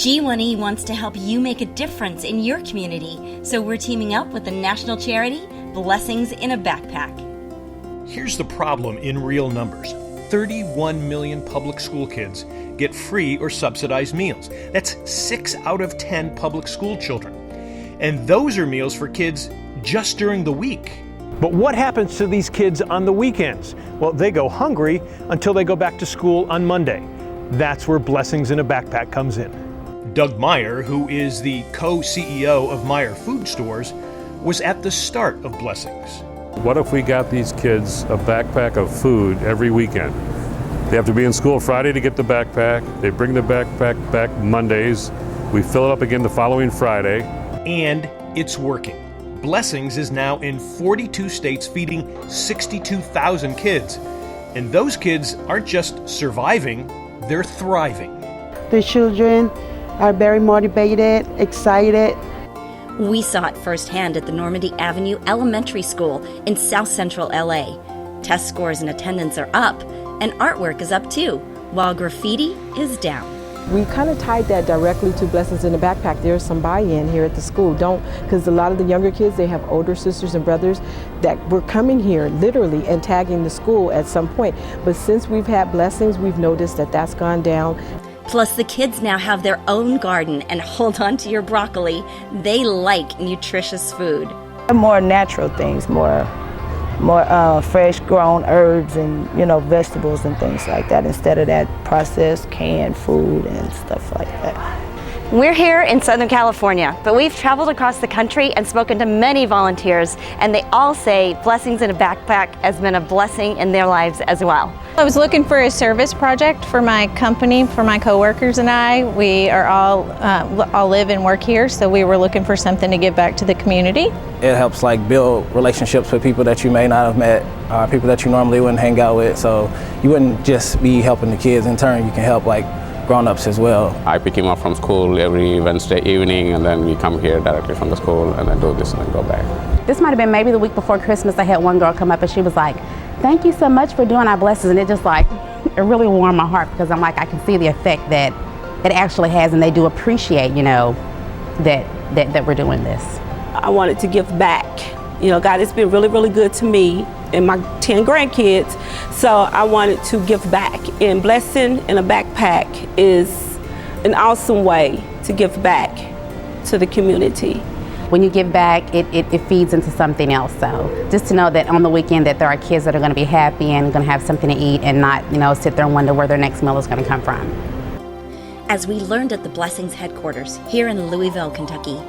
G1E wants to help you make a difference in your community, so we're teaming up with the national charity Blessings in a Backpack. Here's the problem in real numbers. 31 million public school kids get free or subsidized meals. That's 6 out of 10 public school children. And those are meals for kids just during the week. But what happens to these kids on the weekends? Well, they go hungry until they go back to school on Monday. That's where Blessings in a Backpack comes in. Doug Meyer, who is the co-CEO of Meyer Food Stores, was at the start of Blessings. What if we got these kids a backpack of food every weekend? They have to be in school Friday to get the backpack. They bring the backpack back Mondays. We fill it up again the following Friday. And it's working. Blessings is now in 42 states feeding 62,000 kids. And those kids aren't just surviving, they're thriving. The children are very motivated, excited. We saw it firsthand at the Normandy Avenue Elementary School in South Central LA. Test scores and attendance are up, and artwork is up too, while graffiti is down. We kind of tied that directly to Blessings in the Backpack. There's some buy-in here at the school. Because a lot of the younger kids, they have older sisters and brothers that were coming here literally and tagging the school at some point. But since we've had Blessings, we've noticed that that's gone down. Plus, the kids now have their own garden, and hold on to your broccoli. They like nutritious food. More natural things, more fresh grown herbs and vegetables and things like that, instead of that processed canned food and stuff like that. We're here in Southern California, but we've traveled across the country and spoken to many volunteers, and they all say Blessings in a Backpack has been a blessing in their lives as well. I was looking for a service project for my company, for my coworkers and I. We are all live and work here, so we were looking for something to give back to the community. It helps build relationships with people that you may not have met, people that you normally wouldn't hang out with. So you wouldn't just be helping the kids. In turn, you can help grown-ups as well. I pick him up from school every Wednesday evening, and then we come here directly from the school and then do this and then go back. This might have been maybe the week before Christmas. I had one girl come up and she was like, "Thank you so much for doing our blessings," and it just it really warmed my heart, because I can see the effect that it actually has, and they do appreciate that we're doing this. I wanted to give back. God has been really, really good to me and my 10 grandkids, so I wanted to give back. And Blessing in a Backpack is an awesome way to give back to the community. When you give back, it feeds into something else. So just to know that on the weekend that there are kids that are going to be happy and going to have something to eat, and not sit there and wonder where their next meal is going to come from. As we learned at the Blessings headquarters here in Louisville, Kentucky,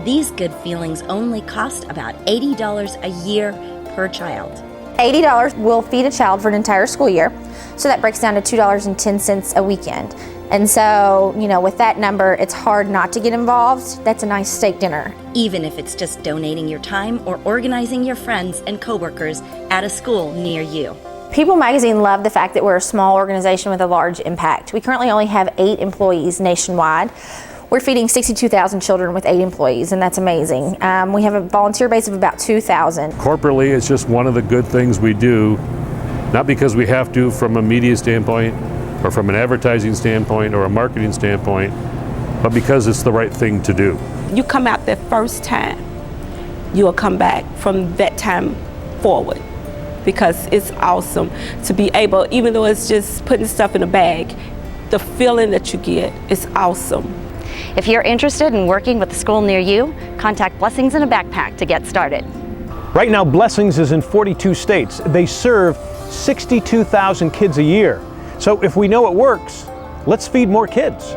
these good feelings only cost about $80 a year per child. $80 will feed a child for an entire school year, so that breaks down to $2.10 a weekend. And so, with that number, it's hard not to get involved. That's a nice steak dinner. Even if it's just donating your time or organizing your friends and coworkers at a school near you. People magazine love the fact that we're a small organization with a large impact. We currently only have 8 employees nationwide. We're feeding 62,000 children with 8 employees, and that's amazing. We have a volunteer base of about 2,000. Corporately, it's just one of the good things we do, not because we have to from a media standpoint, or from an advertising standpoint, or a marketing standpoint, but because it's the right thing to do. You come out that first time, you'll come back from that time forward, because it's awesome to be able, even though it's just putting stuff in a bag, the feeling that you get is awesome. If you're interested in working with a school near you, contact Blessings in a Backpack to get started. Right now, Blessings is in 42 states. They serve 62,000 kids a year. So if we know it works, let's feed more kids.